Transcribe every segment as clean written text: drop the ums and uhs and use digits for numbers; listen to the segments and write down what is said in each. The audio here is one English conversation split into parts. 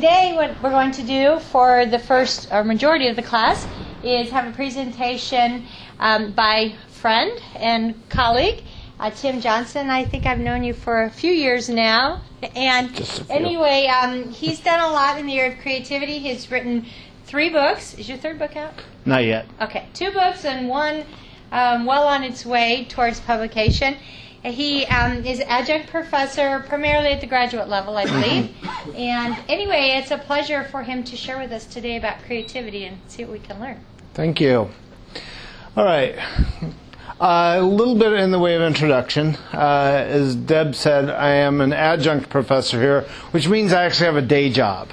today what we're going to do for the first or majority of the class is have a presentation by friend and colleague, Tim Johnson. I think I've known you for a few years now. And anyway, he's done a lot in the area of creativity. He's written 3 books. Is your 3rd book out? Not yet. Okay, 2 books and one well on its way towards publication. He is an adjunct professor, primarily at the graduate level, I believe. And anyway, it's a pleasure for him to share with us today about creativity and see what we can learn. Thank you. All right. A little bit in the way of introduction. As Deb said, I am an adjunct professor here, which means I actually have a day job.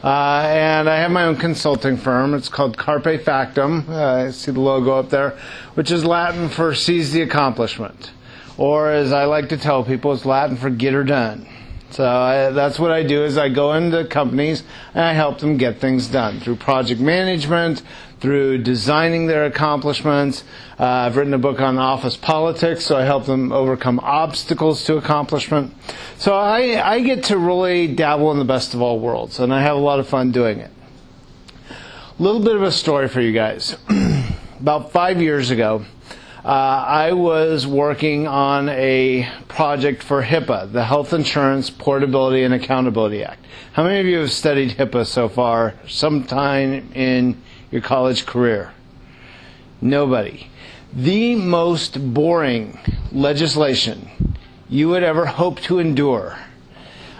And I have my own consulting firm. It's called Carpe Factum. I see the logo up there, which is Latin for seize the accomplishment. Or as I like to tell people, it's Latin for get her done. So that's what I do is I go into companies and I help them get things done through project management, through designing their accomplishments. I've written a book on office politics, so I help them overcome obstacles to accomplishment. So I get to really dabble in the best of all worlds, and I have a lot of fun doing it. A little bit of a story for you guys. About 5 years ago, I was working on a project for HIPAA, the Health Insurance Portability and Accountability Act. How many of you have studied HIPAA so far, sometime in your college career? Nobody. The most boring legislation you would ever hope to endure.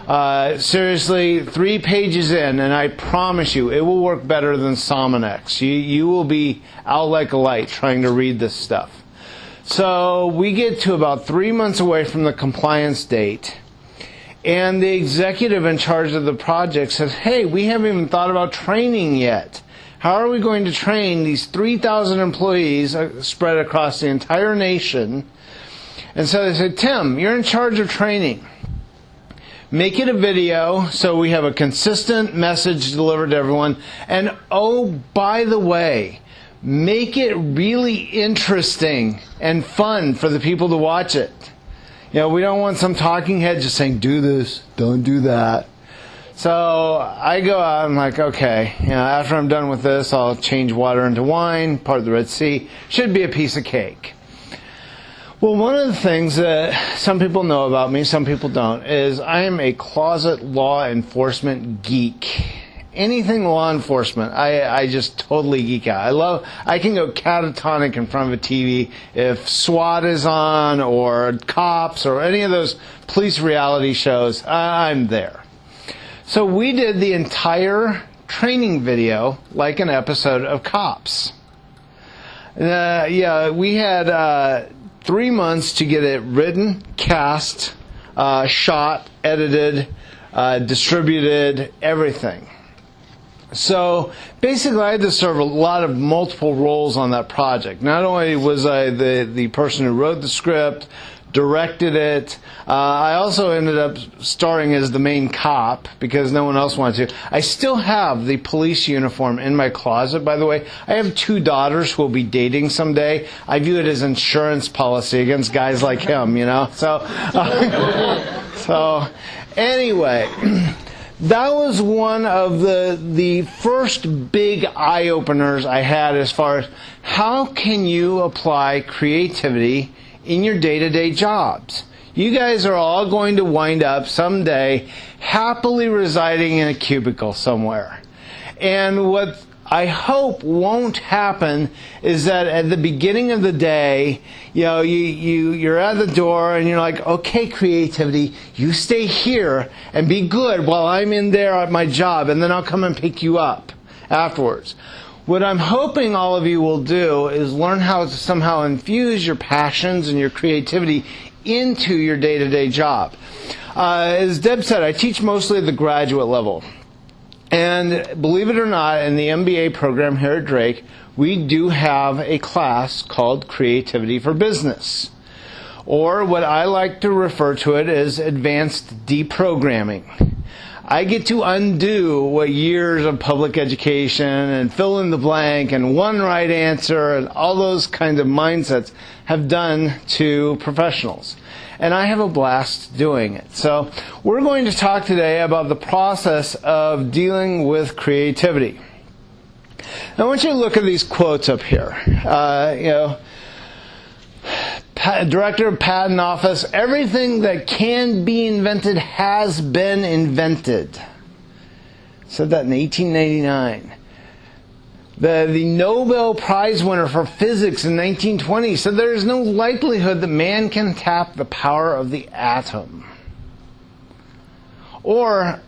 Seriously, 3 pages in, and I promise you, it will work better than Somonex. You will be out like a light trying to read this stuff. So we get to about 3 months away from the compliance date, and the executive in charge of the project says, hey, we haven't even thought about training yet. How are we going to train these 3,000 employees spread across the entire nation? And so they said, Tim, you're in charge of training. Make it a video so we have a consistent message delivered to everyone. And oh, by the way, make it really interesting and fun for the people to watch it. You know, we don't want some talking head just saying, do this, don't do that. So I go out and I'm like, okay, after I'm done with this, I'll change water into wine, part of the Red Sea. Should be a piece of cake. Well, one of the things that some people know about me, some people don't, is I am a closet law enforcement geek. Anything law enforcement, I just totally geek out. I can go catatonic in front of a TV if SWAT is on or cops or any of those police reality shows. I'm there. So we did the entire training video like an episode of Cops. We had 3 months to get it written, cast, shot, edited, distributed, everything. So basically I had to serve a lot of multiple roles on that project. Not only was I the person who wrote the script, directed it, I also ended up starring as the main cop because no one else wanted to. I still have the police uniform in my closet, by the way. I have 2 daughters who will be dating someday. I view it as insurance policy against guys like him, you know. So anyway, that was one of the first big eye-openers I had as far as how can you apply creativity in your day-to-day jobs. You guys are all going to wind up someday happily residing in a cubicle somewhere. And what I hope won't happen is that at the beginning of the day, you're at the door and you're like, okay, creativity, you stay here and be good while I'm in there at my job, and then I'll come and pick you up afterwards. What I'm hoping all of you will do is learn how to somehow infuse your passions and your creativity into your day-to-day job. As Deb said, I teach mostly at the graduate level. And believe it or not, in the MBA program here at Drake, we do have a class called Creativity for Business. Or what I like to refer to it as advanced deprogramming. I get to undo what years of public education and fill in the blank and one right answer and all those kinds of mindsets have done to professionals. and I have a blast doing it. So we're going to talk today about the process of dealing with creativity. Now, I want you to look at these quotes up here. Director of Patent Office, everything that can be invented has been invented. Said that in 1899. The Nobel Prize winner for physics in 1920 said there is no likelihood that man can tap the power of the atom. Or,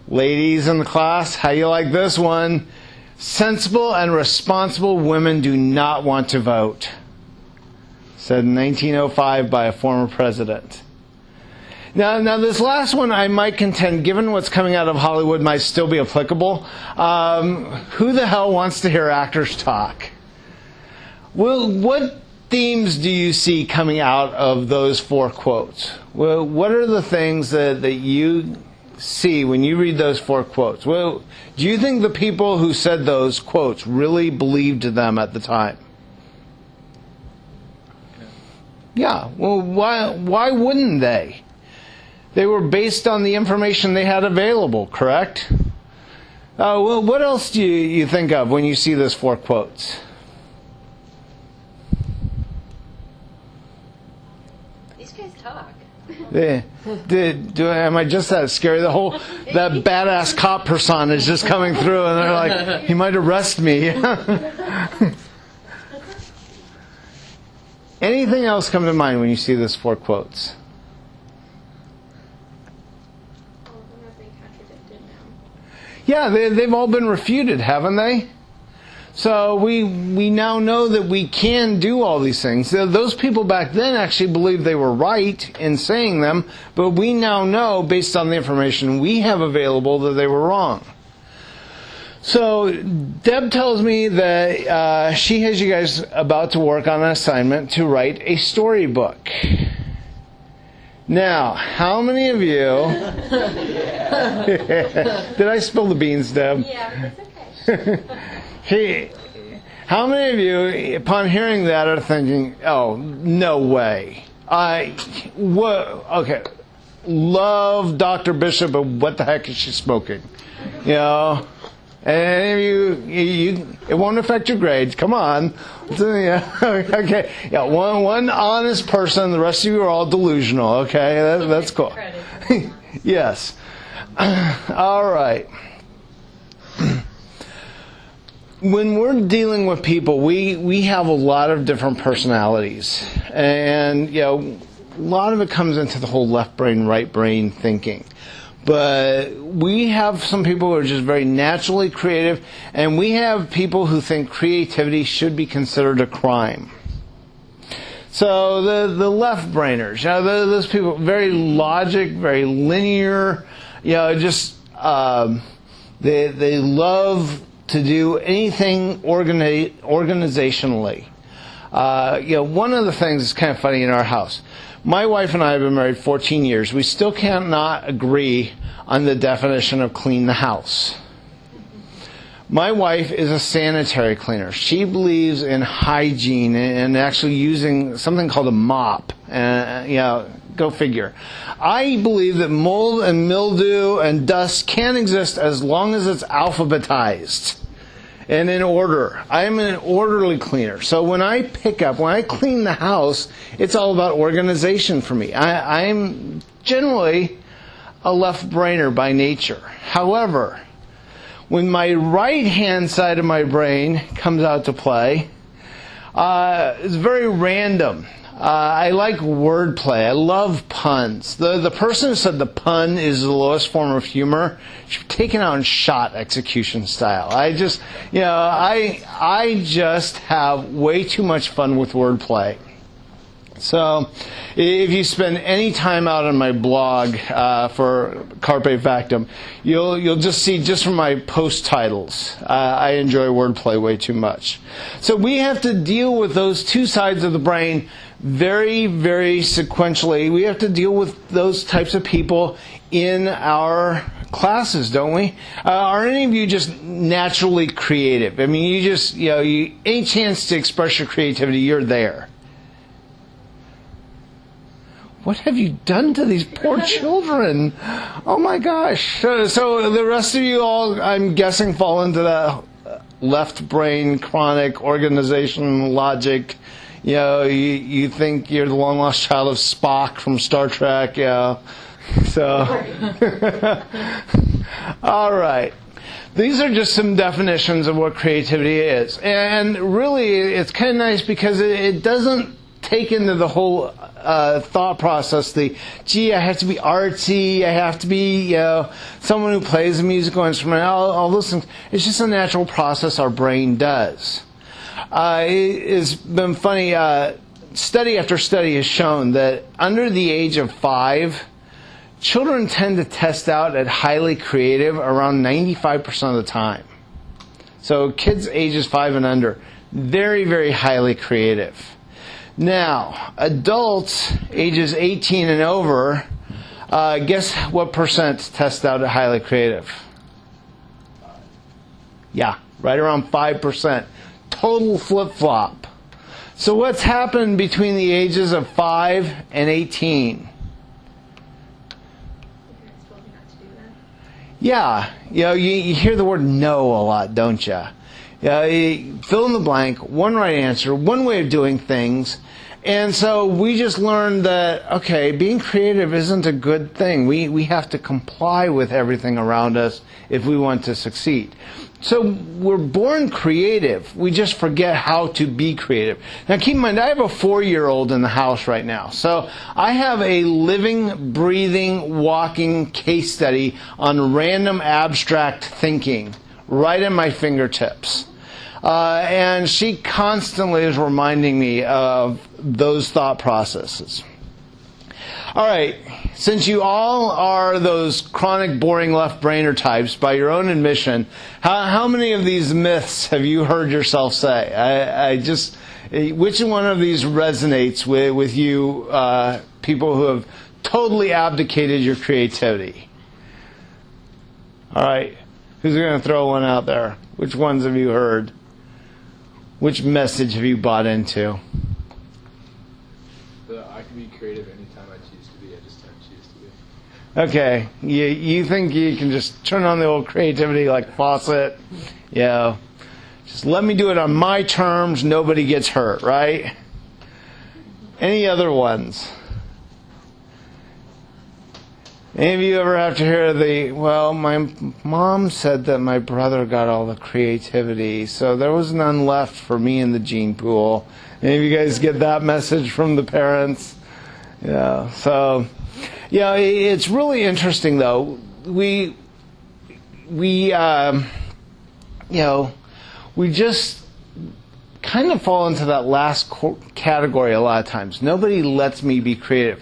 ladies in the class, how you like this one? Sensible and responsible women do not want to vote. Said in 1905 by a former president. Now, this last one, I might contend, given what's coming out of Hollywood, might still be applicable. Who the hell wants to hear actors talk? Well, what themes do you see coming out of those four quotes? Well, what are the things that you see when you read those four quotes? Well, do you think the people who said those quotes really believed them at the time? Yeah, well, why wouldn't they? They were based on the information they had available, correct? Well, what else do you think of when you see those four quotes? These guys talk. Am I just that scary? That badass cop persona is just coming through, and they're like, he might arrest me. Anything else come to mind when you see those four quotes? Yeah, they've all been refuted, haven't they? So we now know that we can do all these things. Those people back then actually believed they were right in saying them, but we now know, based on the information we have available, that they were wrong. So Deb tells me that she has you guys about to work on an assignment to write a storybook. Now, how many of you... Did I spill the beans, Deb? Yeah, that's okay. How many of you, upon hearing that, are thinking, oh, no way. Okay, love Dr. Bishop, but what the heck is she smoking? You know? And you it won't affect your grades. Come on. Okay. Yeah, one honest person. The rest of you are all delusional. Okay, that's cool. Yes. All right. When we're dealing with people, we have a lot of different personalities, and a lot of it comes into the whole left brain, right brain thinking. But we have some people who are just very naturally creative, and we have people who think creativity should be considered a crime. So the left brainers, those people, very logic, very linear, just they love to do anything organizationally. One of the things that's kind of funny in our house. My wife and I have been married 14 years. We still cannot agree on the definition of clean the house. My wife is a sanitary cleaner. She believes in hygiene and actually using something called a mop. Go figure. I believe that mold and mildew and dust can exist as long as it's alphabetized and in order. I'm an orderly cleaner. So when I clean the house, it's all about organization for me. I'm generally a left-brainer by nature. However, when my right-hand side of my brain comes out to play, it's very random. I like wordplay. I love puns. The person who said the pun is the lowest form of humor should be taken out and shot execution style. I just have way too much fun with wordplay. So, if you spend any time out on my blog for Carpe Factum, you'll just see, just from my post titles, I enjoy wordplay way too much. So we have to deal with those two sides of the brain very, very sequentially. We have to deal with those types of people in our classes, don't we? Are any of you just naturally creative? I mean, any chance to express your creativity, you're there. what have you done to these poor children? Oh my gosh. So the rest of you all, I'm guessing, fall into that left brain chronic organization logic. You think you're the long lost child of Spock from Star Trek. Yeah. So, all right. These are just some definitions of what creativity is. And really, it's kind of nice because it doesn't take into the whole thought process, I have to be artsy, I have to be someone who plays a musical instrument, all those things. It's just a natural process our brain does. It's been funny, study after study has shown that under the age of 5, children tend to test out at highly creative around 95% of the time. So kids ages 5 and under, very, very highly creative. Now, adults ages 18 and over, guess what percent test out at highly creative? Yeah, right around 5%. Total flip-flop. So what's happened between the ages of 5 and 18? Yeah, you hear the word no a lot, don't you? You fill in the blank, one right answer, one way of doing things. And so we just learned that, okay, being creative isn't a good thing. We have to comply with everything around us if we want to succeed. So we're born creative. We just forget how to be creative. Now keep in mind, I have a 4-year-old in the house right now. So I have a living, breathing, walking case study on random abstract thinking right at my fingertips. And she constantly is reminding me of those thought processes. All right, since you all are those chronic, boring left-brainer types, by your own admission, how many of these myths have you heard yourself say? Which one of these resonates with you, people who have totally abdicated your creativity? All right, who's going to throw one out there? Which ones have you heard? Which message have you bought into? I can be creative anytime I choose to be. I just don't choose to be. Okay, you think you can just turn on the old creativity like faucet? Yeah. Just let me do it on my terms, nobody gets hurt, right? Any other ones? Any of you ever have to hear my mom said that my brother got all the creativity, so there was none left for me in the gene pool. Any of you guys get that message from the parents? Yeah, so, it's really interesting though. We just kind of fall into that last category a lot of times. Nobody lets me be creative.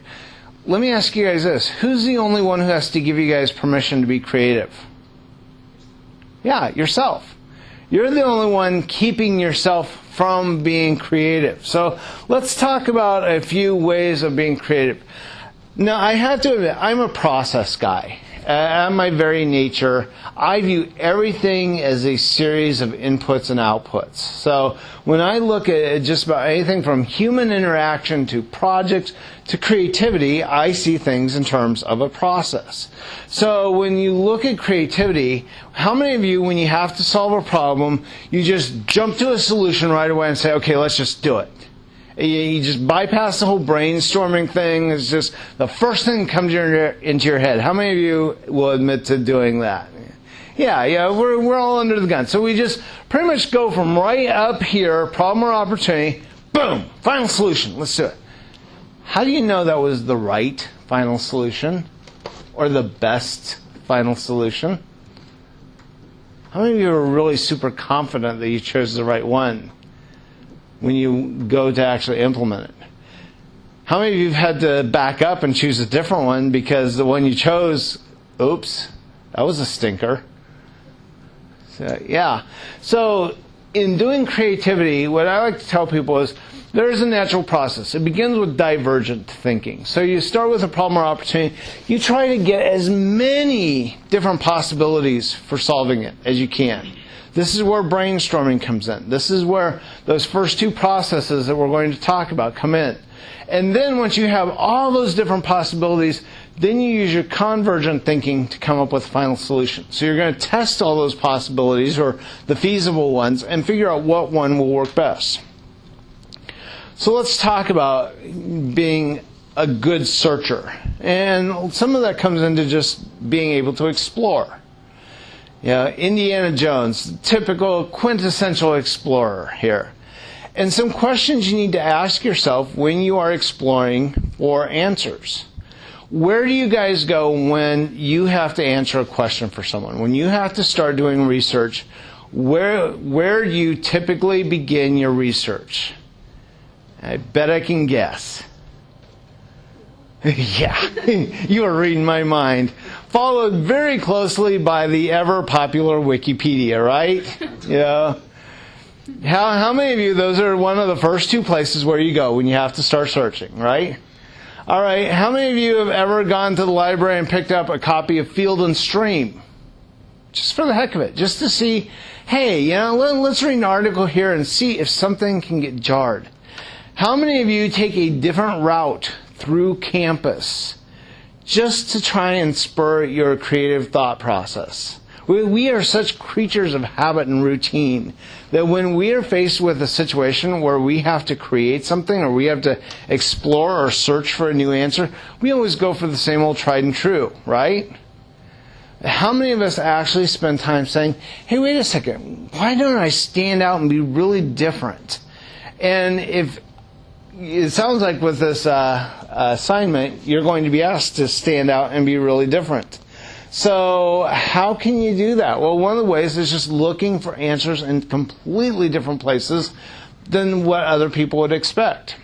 Let me ask you guys this. Who's the only one who has to give you guys permission to be creative? Yeah, yourself. You're the only one keeping yourself from being creative. So let's talk about a few ways of being creative. Now, I have to admit, I'm a process guy. At my very nature, I view everything as a series of inputs and outputs. So when I look at just about anything from human interaction to projects to creativity, I see things in terms of a process. So when you look at creativity, how many of you, when you have to solve a problem, you just jump to a solution right away and say, okay, let's just do it? You just bypass the whole brainstorming thing. It's just the first thing that comes into your head. How many of you will admit to doing that? Yeah, we're all under the gun. So we just pretty much go from right up here, problem or opportunity, boom, final solution. Let's do it. How do you know that was the right final solution or the best final solution? How many of you are really super confident that you chose the right one when you go to actually implement it? How many of you have had to back up and choose a different one because the one you chose, oops, that was a stinker? So in doing creativity, what I like to tell people is There's a natural process. It begins with divergent thinking. So you start with a problem or opportunity. You try to get as many different possibilities for solving it as you can. This is where brainstorming comes in. This is where those first two processes that we're going to talk about come in. And then once you have all those different possibilities, then you use your convergent thinking to come up with a final solution. So you're going to test all those possibilities, or the feasible ones, and figure out what one will work best. So let's talk about being a good searcher. And some of that comes into just being able to explore. Indiana Jones, typical quintessential explorer here. And some questions you need to ask yourself when you are exploring for answers. Where do you guys go when you have to answer a question for someone? When you have to start doing research, where do you typically begin your research? I bet I can guess. Yeah, you are reading my mind. Followed very closely by the ever-popular Wikipedia, right? Yeah. How many of you, those are one of the first two places where you go when you have to start searching, right? All right, how many of you have ever gone to the library and picked up a copy of Field and Stream? Just for the heck of it, just to see, hey, let's read an article here and see if something can get jarred. How many of you take a different route through campus just to try and spur your creative thought process? We are such creatures of habit and routine that when we are faced with a situation where we have to create something, or we have to explore or search for a new answer, we always go for the same old tried and true, right? How many of us actually spend time saying, hey, wait a second, why don't I stand out and be really different? And if it sounds like with this assignment, you're going to be asked to stand out and be really different. So how can you do that? Well, one of the ways is just looking for answers in completely different places than what other people would expect.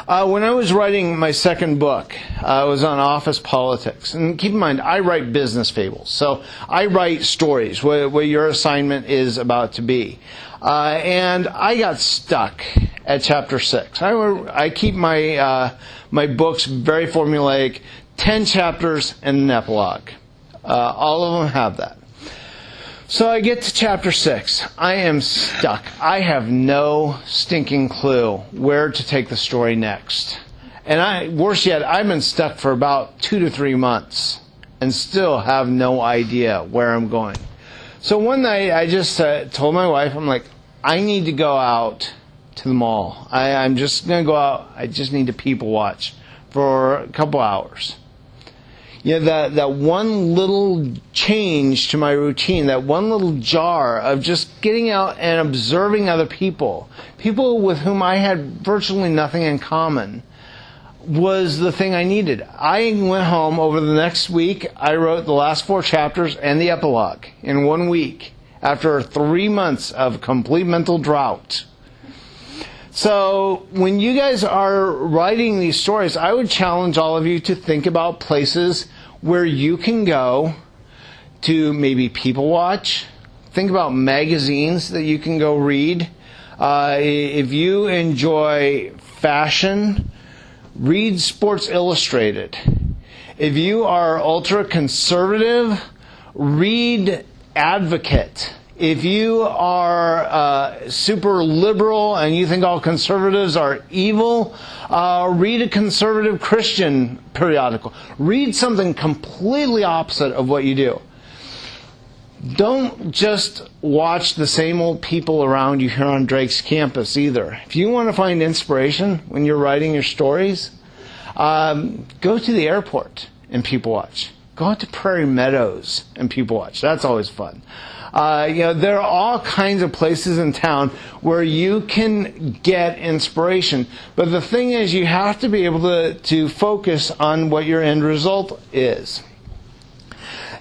When I was writing my second book, it was on office politics. And keep in mind, I write business fables. So I write stories, what your assignment is about to be. And I got stuck at chapter 6. I keep my books very formulaic. 10 chapters and an epilogue. All of them have that. So I get to chapter 6. I am stuck. I have no stinking clue where to take the story next. And worse yet, I've been stuck for about 2 to 3 months and still have no idea where I'm going. So one night I just told my wife, I'm like, I need to go out to the mall. I'm just going to go out. I just need to people watch for a couple hours. That one little change to my routine, that one little jar of just getting out and observing other people with whom I had virtually nothing in common, was the thing I needed. I went home over the next week. I wrote the last 4 chapters and the epilogue in 1 week after 3 months of complete mental drought. So when you guys are writing these stories, I would challenge all of you to think about places where you can go to maybe people watch. Think about magazines that you can go read. If you enjoy fashion, read Sports Illustrated. If you are ultra-conservative, read Advocate. If you are super liberal and you think all conservatives are evil, read a conservative Christian periodical. Read something completely opposite of what you do. Don't just watch the same old people around you here on Drake's campus either. If you want to find inspiration when you're writing your stories, go to the airport and people watch. Go out to Prairie Meadows and people watch. That's always fun. There are all kinds of places in town where you can get inspiration. But the thing is, you have to be able to focus on what your end result is.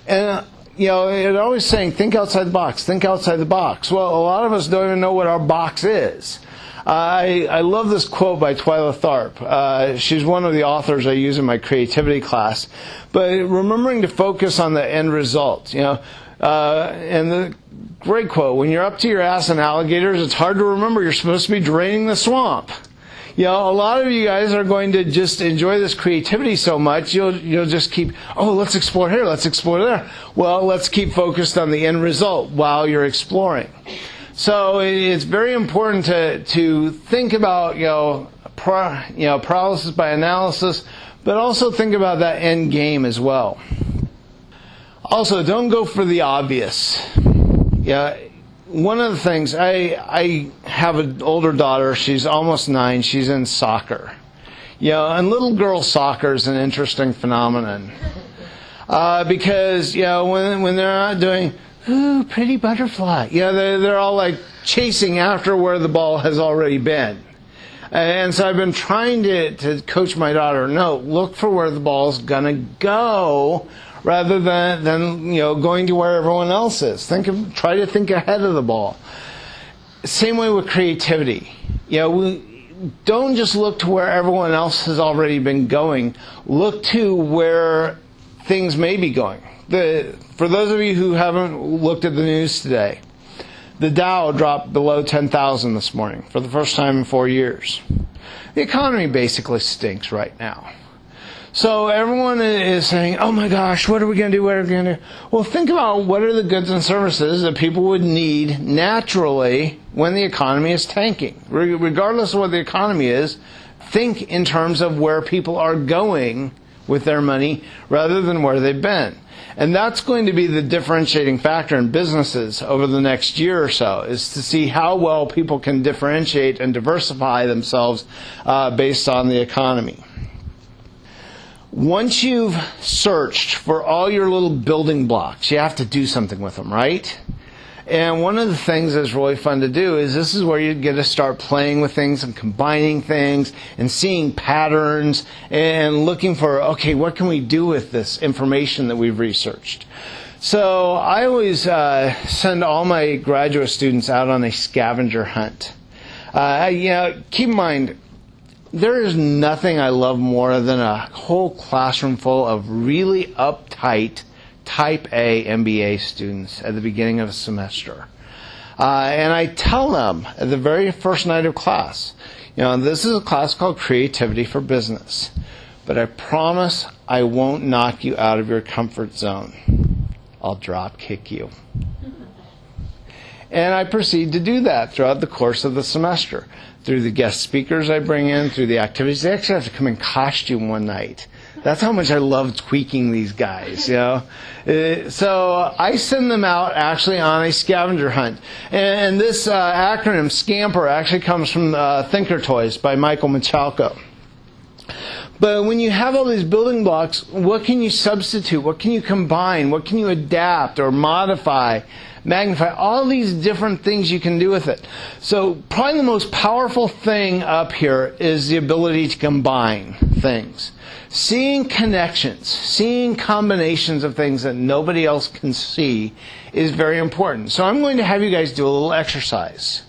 And, it's always saying, think outside the box, think outside the box. Well, a lot of us don't even know what our box is. I love this quote by Twyla Tharp. She's one of the authors I use in my creativity class. But remembering to focus on the end result, And the great quote, when you're up to your ass in alligators, it's hard to remember you're supposed to be draining the swamp. A lot of you guys are going to just enjoy this creativity so much, you'll just keep, let's explore here, let's explore there. Well, let's keep focused on the end result while you're exploring. So it's very important to think about, paralysis by analysis, but also think about that end game as well. Also, don't go for the obvious. One of the things, I have an older daughter, she's almost 9, she's in soccer. And little girl soccer is an interesting phenomenon. Because, when they're not doing, ooh, pretty butterfly, they're all like chasing after where the ball has already been. And so I've been trying to coach my daughter, no, look for where the ball's gonna go, rather than going to where everyone else is. Try to think ahead of the ball. Same way with creativity. We don't just look to where everyone else has already been going. Look to where things may be going. For those of you who haven't looked at the news today, the Dow dropped below 10,000 this morning for the first time in 4 years. The economy basically stinks right now. So everyone is saying, oh my gosh, what are we going to do? What are we going to do? Well, think about what are the goods and services that people would need naturally when the economy is tanking. Regardless of what the economy is, think in terms of where people are going with their money rather than where they've been. And that's going to be the differentiating factor in businesses over the next year or so, is to see how well people can differentiate and diversify themselves based on the economy. Once you've searched for all your little building blocks, you have to do something with them, right? And one of the things that's really fun to do is this is where you get to start playing with things and combining things and seeing patterns and looking for, okay, what can we do with this information that we've researched? So I always send all my graduate students out on a scavenger hunt. Keep in mind, there is nothing I love more than a whole classroom full of really uptight Type A MBA students at the beginning of a semester. And I tell them at the very first night of class, this is a class called Creativity for Business, but I promise I won't knock you out of your comfort zone. I'll drop kick you. And I proceed to do that throughout the course of the semester. Through the guest speakers I bring in, through the activities. They actually have to come in costume one night. That's how much I love tweaking these guys, So I send them out actually on a scavenger hunt. And this acronym, SCAMPER, actually comes from Thinker Toys by Michael Michalko. But when you have all these building blocks, what can you substitute? What can you combine? What can you adapt or modify, magnify? All these different things you can do with it. So probably the most powerful thing up here is the ability to combine things. Seeing connections, seeing combinations of things that nobody else can see is very important. So I'm going to have you guys do a little exercise.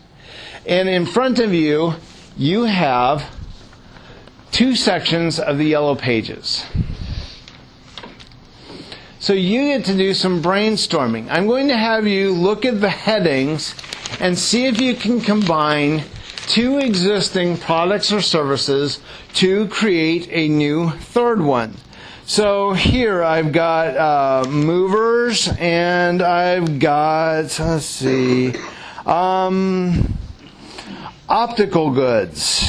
And in front of you, you have 2 sections of the yellow pages. So you get to do some brainstorming. I'm going to have you look at the headings and see if you can combine 2 existing products or services to create a new third one. So here I've got movers and I've got, optical goods.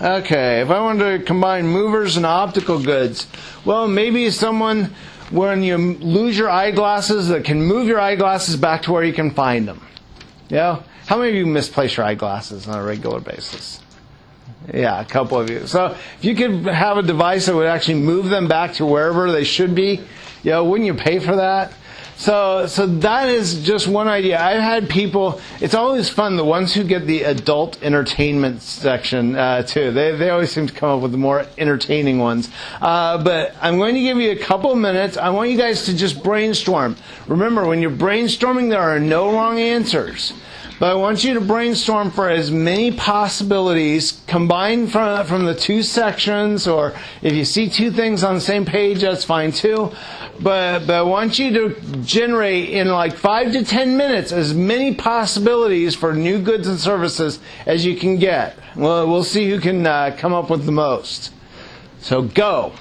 Okay, if I wanted to combine movers and optical goods, well, maybe someone, when you lose your eyeglasses, that can move your eyeglasses back to where you can find them. How many of you misplace your eyeglasses on a regular basis? Yeah, a couple of you. So if you could have a device that would actually move them back to wherever they should be, wouldn't you pay for that? So that is just one idea. I've had people, it's always fun, the ones who get the adult entertainment section too. They always seem to come up with the more entertaining ones. But I'm going to give you a couple of minutes. I want you guys to just brainstorm. Remember, when you're brainstorming, there are no wrong answers. But I want you to brainstorm for as many possibilities combined from the two sections, or if you see two things on the same page, that's fine too. But I want you to generate in like 5 to 10 minutes as many possibilities for new goods and services as you can get. Well, we'll see who can come up with the most. So go.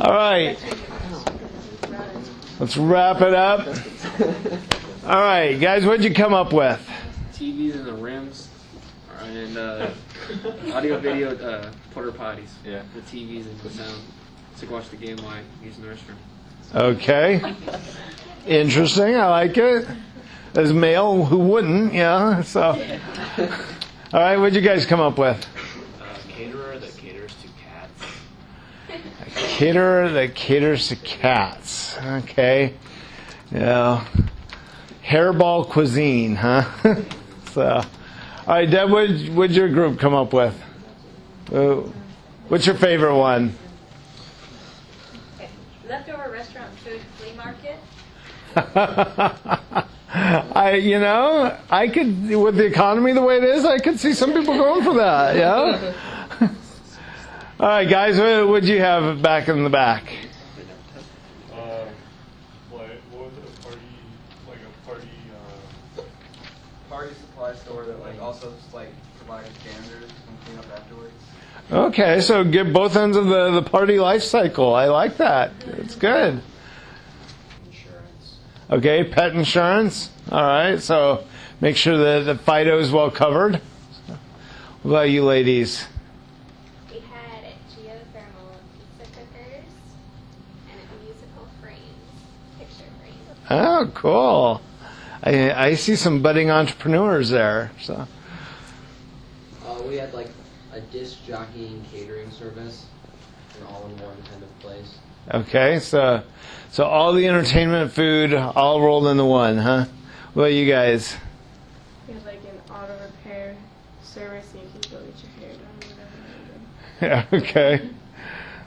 All right. Let's wrap it up. All right, guys, what'd you come up with? TVs and the rims, and audio video porta potties. Yeah. The TVs and the sound. So you can watch the game while using the restroom. Okay. Interesting. I like it. As a male, who wouldn't? Yeah. So. All right, what'd you guys come up with? Caterer that caters to cats. A caterer that caters to cats. Okay. Yeah. Hairball cuisine, huh? So, all right, Deb, what'd your group come up with? What's your favorite one? Okay. Leftover restaurant food flea market. I could, with the economy the way it is, I could see some people going for that. Yeah. All right, guys, what'd you have back in the back? What was it? Party supply store that also provides janitors and clean up afterwards. Okay, so get both ends of the party life cycle. I like that. It's good. Insurance. Okay, pet insurance. All right, so make sure that the Fido is well covered. What about you ladies? We had geothermal pizza cookers and musical frames, picture frames. Oh, cool. I see some budding entrepreneurs there. So. We had a disc jockeying catering service, an all-in-one kind of place. Okay, so all the entertainment food all rolled into one, huh? What about you guys? We have an auto repair service, and you can go get your hair done, whatever you need. Yeah, okay.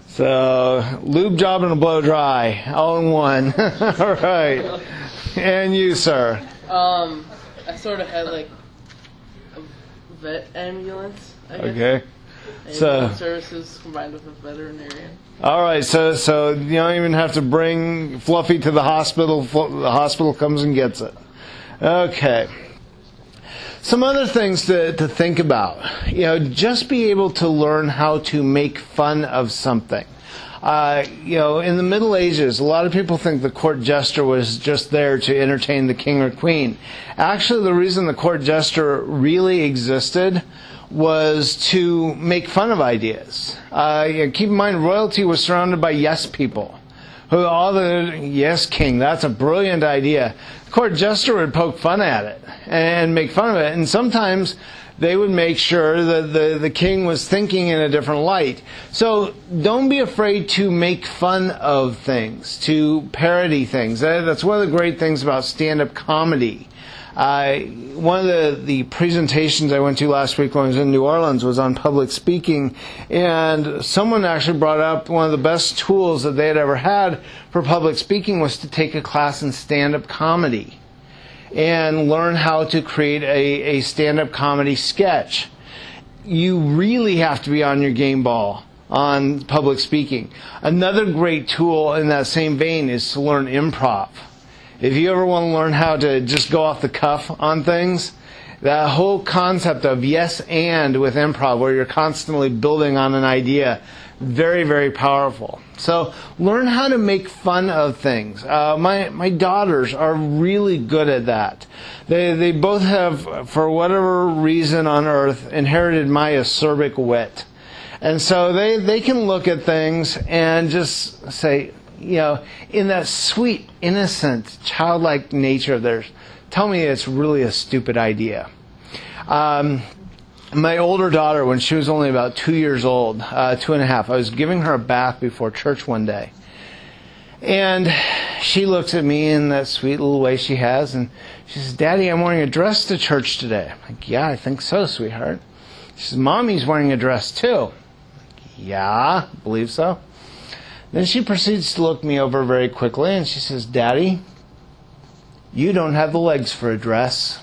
So lube job and a blow dry, all in one. All right. And you, sir? I sort of had a vet ambulance, I guess. Okay. Ambulance services combined with a veterinarian. All right, so you don't even have to bring Fluffy to the hospital. The hospital comes and gets it. Okay. Some other things to think about. Just be able to learn how to make fun of something. In the Middle Ages, a lot of people think the court jester was just there to entertain the king or queen. Actually, the reason the court jester really existed was to make fun of ideas. Keep in mind, royalty was surrounded by yes people. Yes, king, that's a brilliant idea. The court jester would poke fun at it and make fun of it. And sometimes they would make sure that the king was thinking in a different light. So don't be afraid to make fun of things, to parody things. That's one of the great things about stand-up comedy. One of the presentations I went to last week when I was in New Orleans was on public speaking, and someone actually brought up one of the best tools that they had ever had for public speaking was to take a class in stand-up comedy and learn how to create a stand-up comedy sketch. You really have to be on your game ball on public speaking. Another great tool in that same vein is to learn improv. If you ever want to learn how to just go off the cuff on things, that whole concept of yes and with improv, where you're constantly building on an idea, very, very powerful. So learn how to make fun of things. My daughters are really good at that. They both have, for whatever reason on earth, inherited my acerbic wit. And so they can look at things and just say, in that sweet, innocent, childlike nature of theirs, tell me it's really a stupid idea. My older daughter, when she was only about 2 years old, 2.5, I was giving her a bath before church one day. And she looks at me in that sweet little way she has, and she says, "Daddy, I'm wearing a dress to church today." I'm like, "Yeah, I think so, sweetheart." She says, "Mommy's wearing a dress too." I'm like, "Yeah, believe so." Then she proceeds to look me over very quickly, and she says, "Daddy, you don't have the legs for a dress."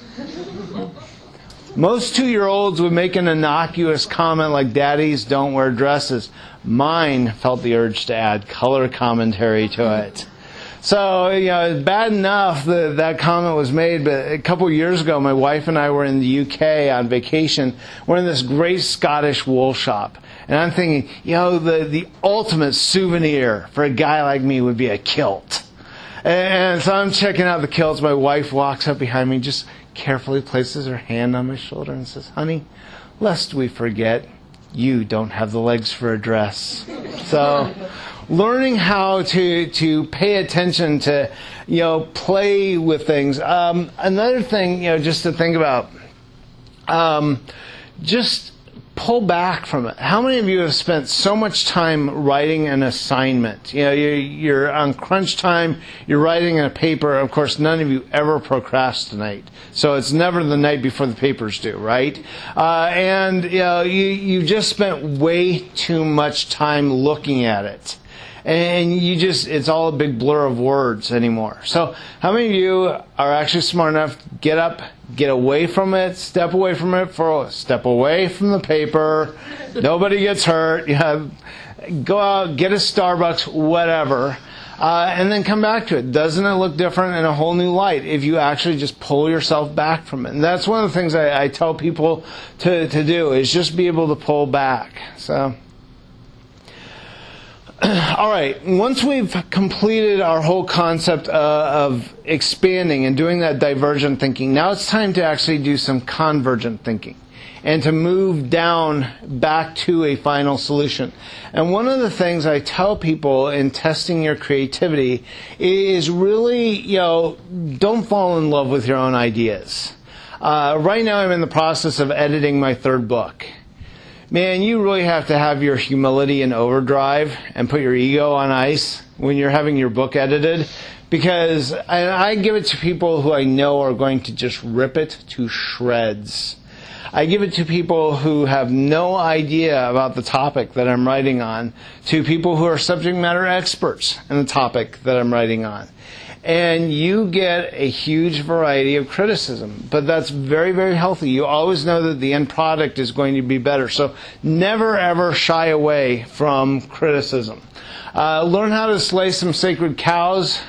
Most 2-year-olds would make an innocuous comment like, "Daddies don't wear dresses." Mine felt the urge to add color commentary to it. So, it's bad enough that that comment was made, but a couple of years ago, my wife and I were in the UK on vacation. We're in this great Scottish wool shop. And I'm thinking, the ultimate souvenir for a guy like me would be a kilt. And so I'm checking out the kilts. My wife walks up behind me, just carefully places her hand on my shoulder and says, "Honey, lest we forget, you don't have the legs for a dress." So, learning how to pay attention to, play with things. Another thing, just to think about, just pull back from it. How many of you have spent so much time writing an assignment? You're on crunch time, you're writing a paper. Of course, none of you ever procrastinate. So it's never the night before the paper's due, right? And you just spent way too much time looking at it. And it's all a big blur of words anymore. So how many of you are actually smart enough to get up, get away from it, step away from it, step away from the paper, nobody gets hurt, go out, get a Starbucks, whatever, and then come back to it? Doesn't it look different in a whole new light if you actually just pull yourself back from it? And that's one of the things I tell people to do, is just be able to pull back. So, all right, once we've completed our whole concept of expanding and doing that divergent thinking, now it's time to actually do some convergent thinking and to move down back to a final solution. And one of the things I tell people in testing your creativity is really, don't fall in love with your own ideas. Right now I'm in the process of editing my 3rd book. Man, you really have to have your humility in overdrive and put your ego on ice when you're having your book edited, because I give it to people who I know are going to just rip it to shreds. I give it to people who have no idea about the topic that I'm writing on, to people who are subject matter experts in the topic that I'm writing on. And you get a huge variety of criticism. But that's very, very healthy. You always know that the end product is going to be better. So never, ever shy away from criticism. Learn how to slay some sacred cows.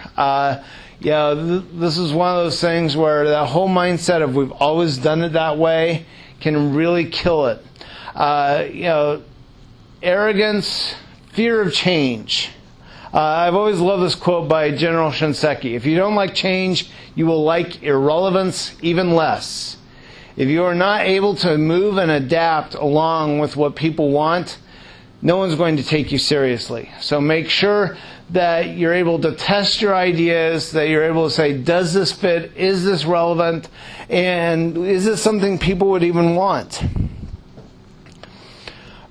This is one of those things where that whole mindset of we've always done it that way can really kill it. Arrogance, fear of change. I've always loved this quote by General Shinseki. If you don't like change, you will like irrelevance even less. If you are not able to move and adapt along with what people want, no one's going to take you seriously. So make sure that you're able to test your ideas, that you're able to say, does this fit? Is this relevant? And is this something people would even want?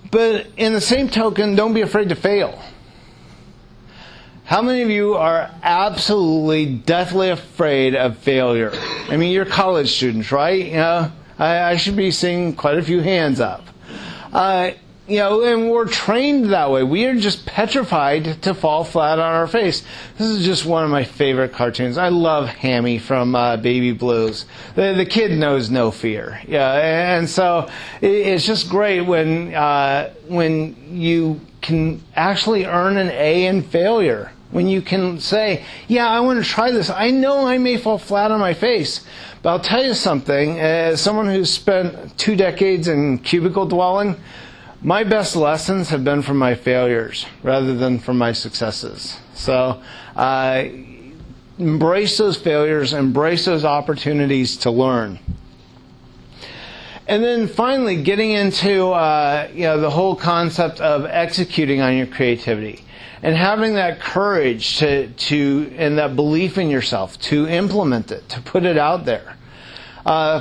But in the same token, don't be afraid to fail. How many of you are absolutely deathly afraid of failure? I mean, you're college students, right? I should be seeing quite a few hands up. And we're trained that way. We are just petrified to fall flat on our face. This is just one of my favorite cartoons. I love Hammy from Baby Blues. The kid knows no fear. Yeah, and so it's just great when you can actually earn an A in failure. When you can say, yeah, I want to try this. I know I may fall flat on my face, but I'll tell you something. As someone who's spent 2 decades in cubicle dwelling, my best lessons have been from my failures rather than from my successes. So embrace those failures, embrace those opportunities to learn. And then finally, getting into the whole concept of executing on your creativity. And having that courage to and that belief in yourself to implement it, to put it out there.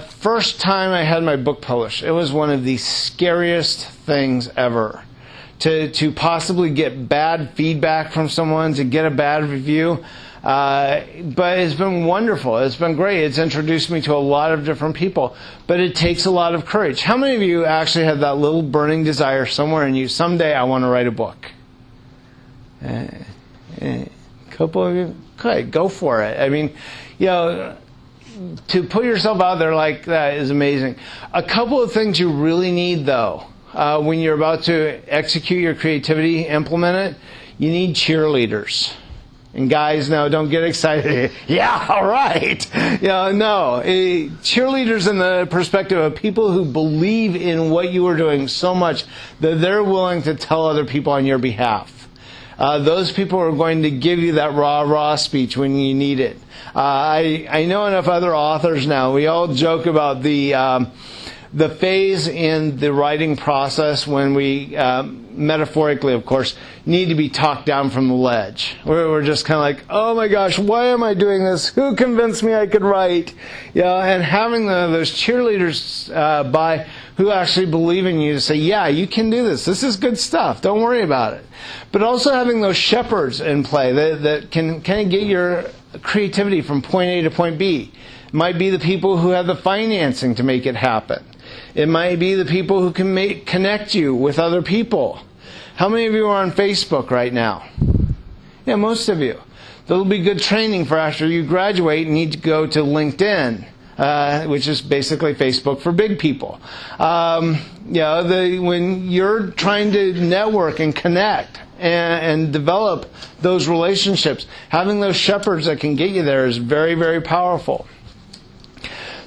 First time I had my book published, it was one of the scariest things ever. To possibly get bad feedback from someone, to get a bad review. But it's been wonderful. It's been great. It's introduced me to a lot of different people. But it takes a lot of courage. How many of you actually have that little burning desire somewhere in you, someday I want to write a book? Couple of you? Good, go for it. I mean, to put yourself out there like that is amazing. A couple of things you really need, though, when you're about to execute your creativity, implement it, you need cheerleaders. And guys, no, don't get excited. Yeah, all right. No. Cheerleaders in the perspective of people who believe in what you are doing so much that they're willing to tell other people on your behalf. Those people are going to give you that rah-rah speech when you need it. I know enough other authors now. We all joke about the phase in the writing process when we, metaphorically, of course, need to be talked down from the ledge. We're just kind of like, oh my gosh, why am I doing this? Who convinced me I could write? And having those cheerleaders by who actually believe in you to say, yeah, you can do this. This is good stuff. Don't worry about it. But also having those shepherds in play that can kind of get your creativity from point A to point B. It might be the people who have the financing to make it happen. It might be the people who can connect you with other people. How many of you are on Facebook right now? Yeah, most of you. That'll be good training for after you graduate and need to go to LinkedIn, which is basically Facebook for big people. When you're trying to network and connect and develop those relationships, having those shepherds that can get you there is very, very powerful.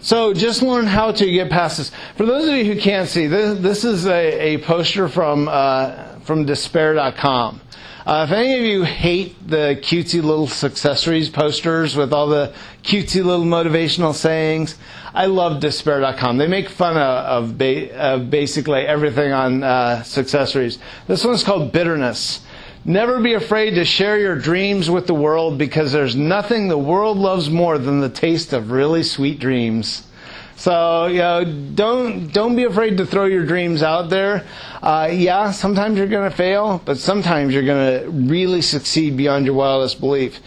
So just learn how to get past this. For those of you who can't see, this is a poster from despair.com. If any of you hate the cutesy little successories posters with all the cutesy little motivational sayings, I love despair.com. They make fun of basically everything on successories. This one's called Bitterness. Never be afraid to share your dreams with the world, because there's nothing the world loves more than the taste of really sweet dreams. So, don't be afraid to throw your dreams out there. Sometimes you're going to fail, but sometimes you're going to really succeed beyond your wildest belief.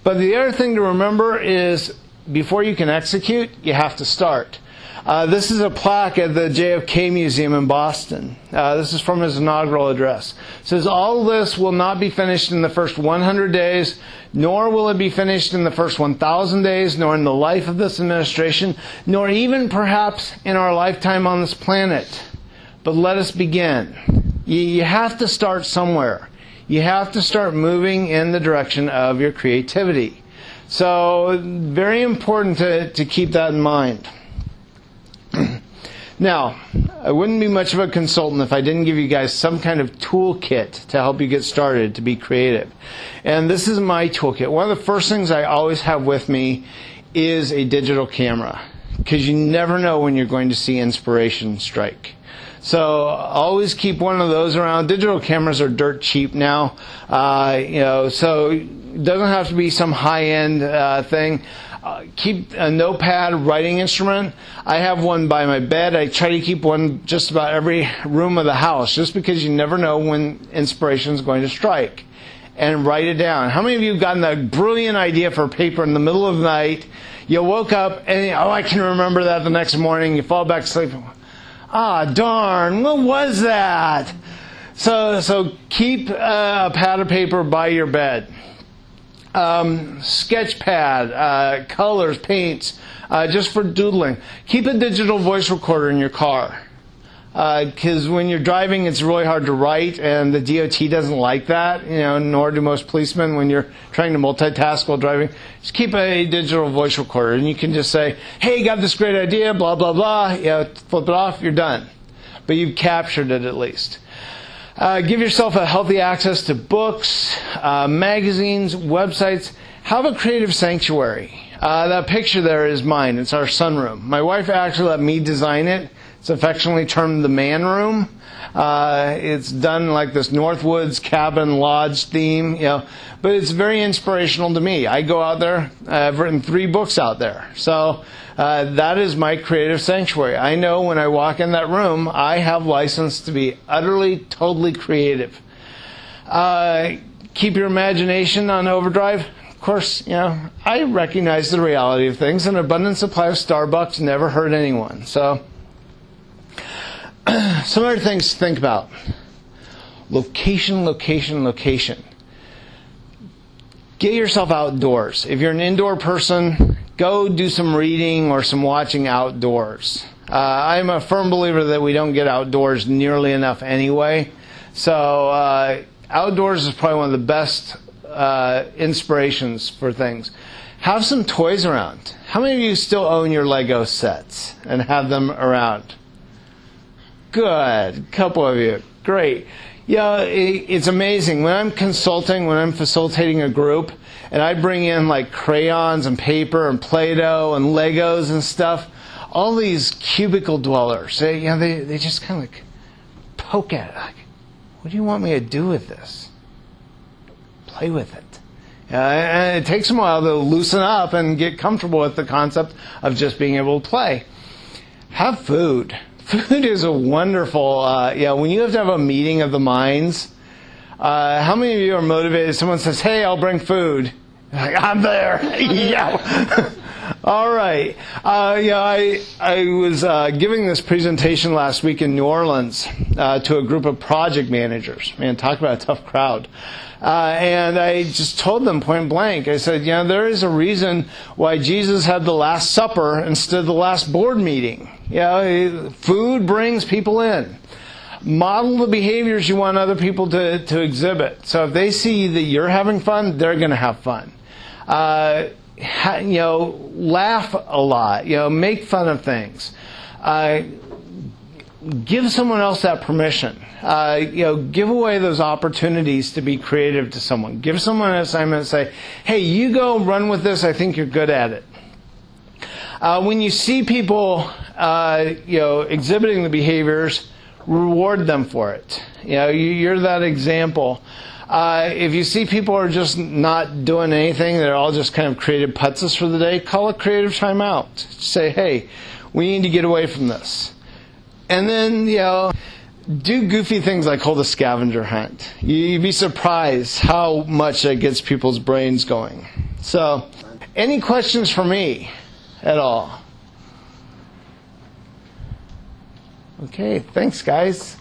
But the other thing to remember is, before you can execute, you have to start. This is a plaque at the JFK Museum in Boston. This is from his inaugural address. It says, all this will not be finished in the first 100 days, nor will it be finished in the first 1,000 days, nor in the life of this administration, nor even perhaps in our lifetime on this planet. But let us begin. You have to start somewhere. You have to start moving in the direction of your creativity. So, very important to keep that in mind. Now, I wouldn't be much of a consultant if I didn't give you guys some kind of toolkit to help you get started to be creative. And this is my toolkit. One of the first things I always have with me is a digital camera, because you never know when you're going to see inspiration strike. So always keep one of those around. Digital cameras are dirt cheap now, so it doesn't have to be some high-end thing. Keep a notepad, writing instrument. I have one by my bed. I try to keep one just about every room of the house, just because you never know when inspiration is going to strike. And write it down. How many of you have gotten a brilliant idea for paper in the middle of the night? You woke up and, I can remember that the next morning. You fall back asleep. Darn, what was that? So keep a pad of paper by your bed. Sketch pad, colors, paints, just for doodling. Keep a digital voice recorder in your car. Because when you're driving, it's really hard to write, and the DOT doesn't like that, nor do most policemen when you're trying to multitask while driving. Just keep a digital voice recorder, and you can just say, hey, got this great idea, blah, blah, blah. Flip it off, you're done. But you've captured it at least. Give yourself a healthy access to books, magazines, websites. Have a creative sanctuary. That picture there is mine. It's our sunroom. My wife actually let me design it. It's affectionately termed the man room. It's done like this Northwoods cabin lodge theme, but it's very inspirational to me. I go out there. I've written 3 books out there. So that is my creative sanctuary. I know when I walk in that room, I have license to be utterly, totally creative. Keep your imagination on overdrive. Of course, I recognize the reality of things. An abundant supply of Starbucks never hurt anyone. So, some other things to think about. Location, location, location. get yourself outdoors. If you're an indoor person, go do some reading or some watching outdoors. I'm a firm believer that we don't get outdoors nearly enough anyway. So outdoors is probably one of the best inspirations for things. Have some toys around. How many of you still own your Lego sets and have them around? Good. Couple of you. Great. Yeah, it's amazing. When I'm consulting, when I'm facilitating a group, and I bring in like crayons and paper and Play-Doh and Legos and stuff, all these cubicle dwellers, they just kind of like poke at it. Like, what do you want me to do with this? Play with it. And it takes them a while to loosen up and get comfortable with the concept of just being able to play. Have food. Food is a wonderful, when you have to have a meeting of the minds, how many of you are motivated? Someone says, hey, I'll bring food. Like, I'm there. Yeah. All right. I was giving this presentation last week in New Orleans to a group of project managers. Man, talk about a tough crowd. And I just told them point blank, I said, there is a reason why Jesus had the Last Supper instead of the last board meeting. Food brings people in. Model the behaviors you want other people to exhibit. So if they see that you're having fun, they're going to have fun. Laugh a lot. Make fun of things. Give someone else that permission. Give away those opportunities to be creative to someone. Give someone an assignment and say, hey, you go run with this. I think you're good at it. When you see people, exhibiting the behaviors, reward them for it. You're that example. If you see people are just not doing anything, they're all just kind of creative putzes for the day, call a creative timeout. Say, hey, we need to get away from this. And then, do goofy things like hold a scavenger hunt. You'd be surprised how much that gets people's brains going. So, any questions for me at all? Okay, thanks guys.